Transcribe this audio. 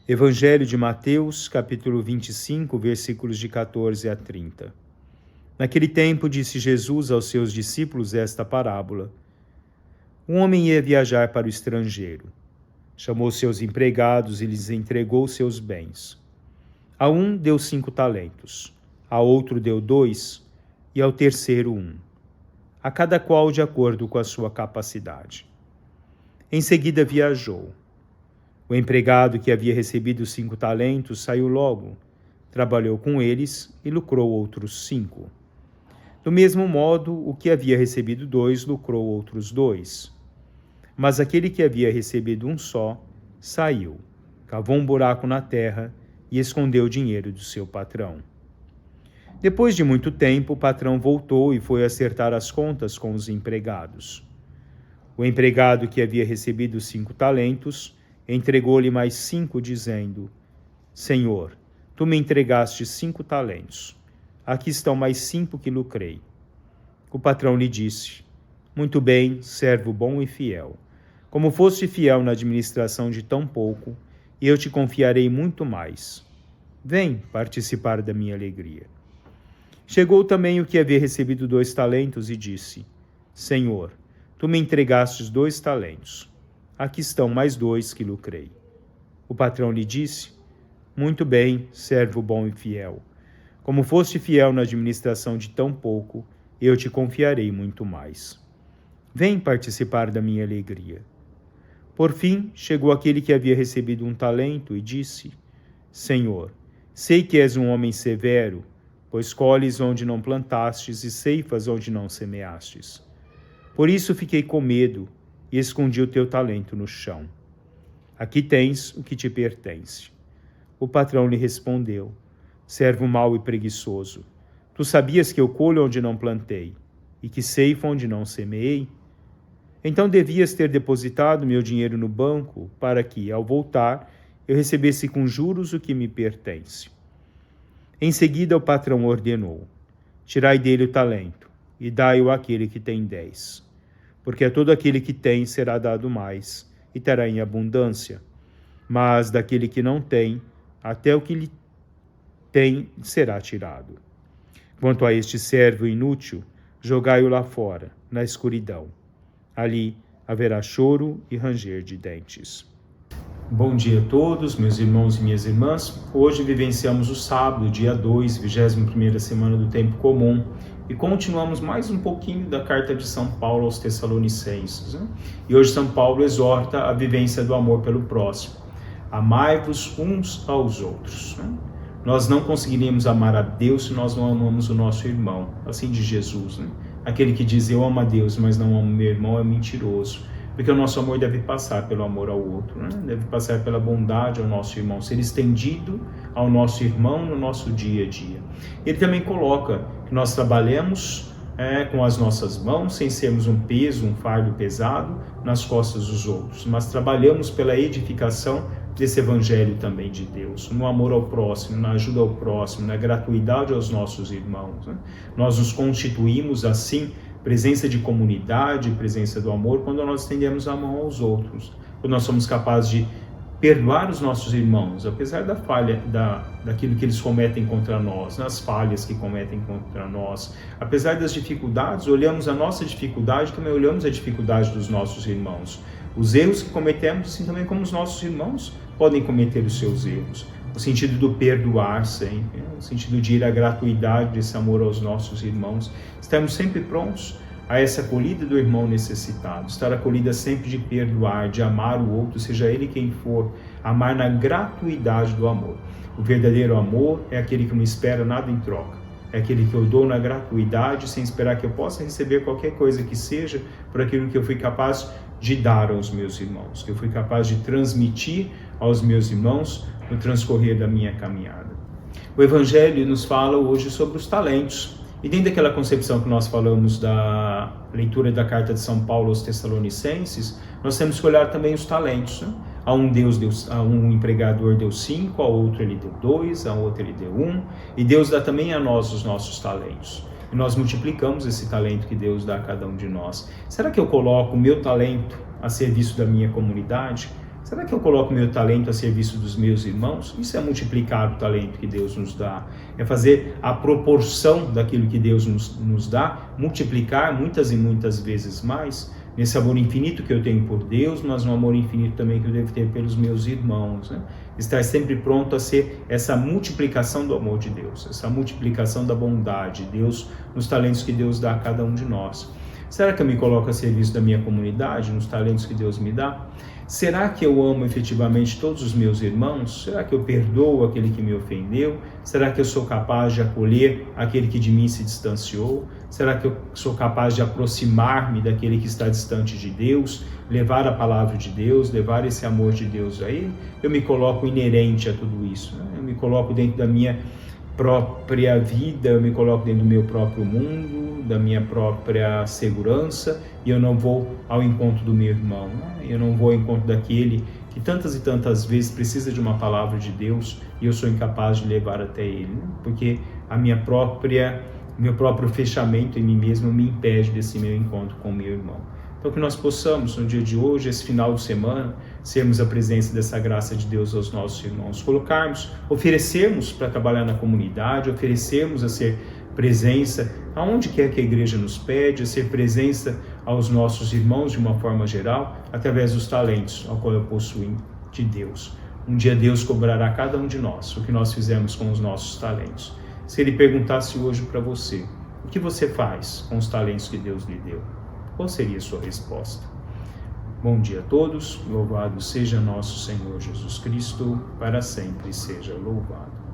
Evangelho de Mateus, capítulo 25, versículos de 14 a 30. Naquele tempo disse Jesus aos seus discípulos esta parábola. Um homem ia viajar para o estrangeiro. Chamou seus empregados e lhes entregou seus bens. A um deu 5 talentos, a outro deu 2 e ao terceiro 1, a cada qual de acordo com a sua capacidade. Em seguida viajou. O empregado que havia recebido 5 talentos saiu logo, trabalhou com eles e lucrou outros 5. Do mesmo modo, o que havia recebido 2 lucrou outros 2. Mas aquele que havia recebido 1 só, saiu, cavou um buraco na terra e escondeu o dinheiro do seu patrão. Depois de muito tempo, o patrão voltou e foi acertar as contas com os empregados. O empregado que havia recebido 5 talentos entregou-lhe mais 5, dizendo: Senhor, tu me entregaste 5 talentos. Aqui estão mais 5 que lucrei. O patrão lhe disse: Muito bem, servo bom e fiel. Como foste fiel na administração de tão pouco, eu te confiarei muito mais. Vem participar da minha alegria. Chegou também o que havia recebido 2 talentos e disse: Senhor, tu me entregastes 2 talentos. Aqui estão mais 2 que lucrei. O patrão lhe disse: Muito bem, servo bom e fiel. Como foste fiel na administração de tão pouco, eu te confiarei muito mais. Vem participar da minha alegria. Por fim, chegou aquele que havia recebido 1 talento e disse: Senhor, sei que és um homem severo, pois colhes onde não plantastes e ceifas onde não semeastes. Por isso fiquei com medo e escondi o teu talento no chão. Aqui tens o que te pertence. O patrão lhe respondeu: Servo mau e preguiçoso, tu sabias que eu colho onde não plantei e que ceifo onde não semeei? Então devias ter depositado meu dinheiro no banco para que, ao voltar, eu recebesse com juros o que me pertence. Em seguida o patrão ordenou: Tirai dele o talento e dai-o àquele que tem 10. Porque a todo aquele que tem será dado mais, e terá em abundância. Mas daquele que não tem, até o que lhe tem será tirado. Quanto a este servo inútil, jogai-o lá fora, na escuridão. Ali haverá choro e ranger de dentes. Bom dia a todos, meus irmãos e minhas irmãs. Hoje vivenciamos o sábado, dia 2, 21ª semana do Tempo Comum, e continuamos mais um pouquinho da carta de São Paulo aos Tessalonicenses, né? E hoje São Paulo exorta a vivência do amor pelo próximo. Amai-vos uns aos outros, né? Nós não conseguiríamos amar a Deus se nós não amamos o nosso irmão, assim de Jesus, né? Aquele que diz: eu amo a Deus, mas não amo meu irmão, é mentiroso. Porque o nosso amor deve passar pelo amor ao outro, né? Deve passar pela bondade ao nosso irmão, ser estendido ao nosso irmão no nosso dia a dia. Ele também coloca que nós trabalhemos com as nossas mãos, sem sermos um peso, um fardo pesado nas costas dos outros, mas trabalhamos pela edificação desse evangelho também de Deus, no amor ao próximo, na ajuda ao próximo, na gratuidade aos nossos irmãos, né? Nós nos constituímos assim presença de comunidade, presença do amor, quando nós estendemos a mão aos outros, quando nós somos capazes de perdoar os nossos irmãos, apesar da falha, daquilo que eles cometem contra nós, nas falhas que cometem contra nós, apesar das dificuldades, olhamos a nossa dificuldade, também olhamos a dificuldade dos nossos irmãos. Os erros que cometemos, assim também como os nossos irmãos podem cometer os seus erros. No sentido do perdoar sempre, no sentido de ir à gratuidade desse amor aos nossos irmãos. Estamos sempre prontos a essa acolhida do irmão necessitado, estar acolhida sempre de perdoar, de amar o outro, seja ele quem for, amar na gratuidade do amor. O verdadeiro amor é aquele que não espera nada em troca, é aquele que eu dou na gratuidade, sem esperar que eu possa receber qualquer coisa que seja por aquilo que eu fui capaz de dar aos meus irmãos, que eu fui capaz de transmitir aos meus irmãos no transcorrer da minha caminhada. O Evangelho nos fala hoje sobre os talentos. E dentro daquela concepção que nós falamos da leitura da carta de São Paulo aos Tessalonicenses, nós temos que olhar também os talentos, né? A um empregador deu 5, a outro ele deu 2, a outro ele deu 1, e Deus dá também a nós os nossos talentos. E nós multiplicamos esse talento que Deus dá a cada um de nós. Será que eu coloco o meu talento a serviço da minha comunidade? Será que eu coloco meu talento a serviço dos meus irmãos? Isso é multiplicar o talento que Deus nos dá. É fazer a proporção daquilo que Deus nos dá, multiplicar muitas e muitas vezes mais, nesse amor infinito que eu tenho por Deus, mas um amor infinito também que eu devo ter pelos meus irmãos, né? Estar sempre pronto a ser essa multiplicação do amor de Deus, essa multiplicação da bondade de Deus nos talentos que Deus dá a cada um de nós. Será que eu me coloco a serviço da minha comunidade, nos talentos que Deus me dá? Será que eu amo efetivamente todos os meus irmãos? Será que eu perdoo aquele que me ofendeu? Será que eu sou capaz de acolher aquele que de mim se distanciou? Será que eu sou capaz de aproximar-me daquele que está distante de Deus? Levar a palavra de Deus, levar esse amor de Deus a ele? Eu me coloco inerente a tudo isso, né? Eu me coloco dentro da minha própria vida, eu me coloco dentro do meu próprio mundo, da minha própria segurança, e eu não vou ao encontro do meu irmão, né? Eu não vou ao encontro daquele que tantas e tantas vezes precisa de uma palavra de Deus e eu sou incapaz de levar até ele, né? Porque a meu próprio fechamento em mim mesmo me impede desse meu encontro com o meu irmão. Então que nós possamos, no dia de hoje, esse final de semana, sermos a presença dessa graça de Deus aos nossos irmãos, colocarmos, oferecermos para trabalhar na comunidade, oferecermos a ser presença aonde quer que a igreja nos pede, a ser presença aos nossos irmãos de uma forma geral, através dos talentos ao qual eu possuo de Deus. Um dia Deus cobrará a cada um de nós o que nós fizemos com os nossos talentos. Se Ele perguntasse hoje para você, o que você faz com os talentos que Deus lhe deu? Qual seria a sua resposta? Bom dia a todos, louvado seja nosso Senhor Jesus Cristo, para sempre seja louvado.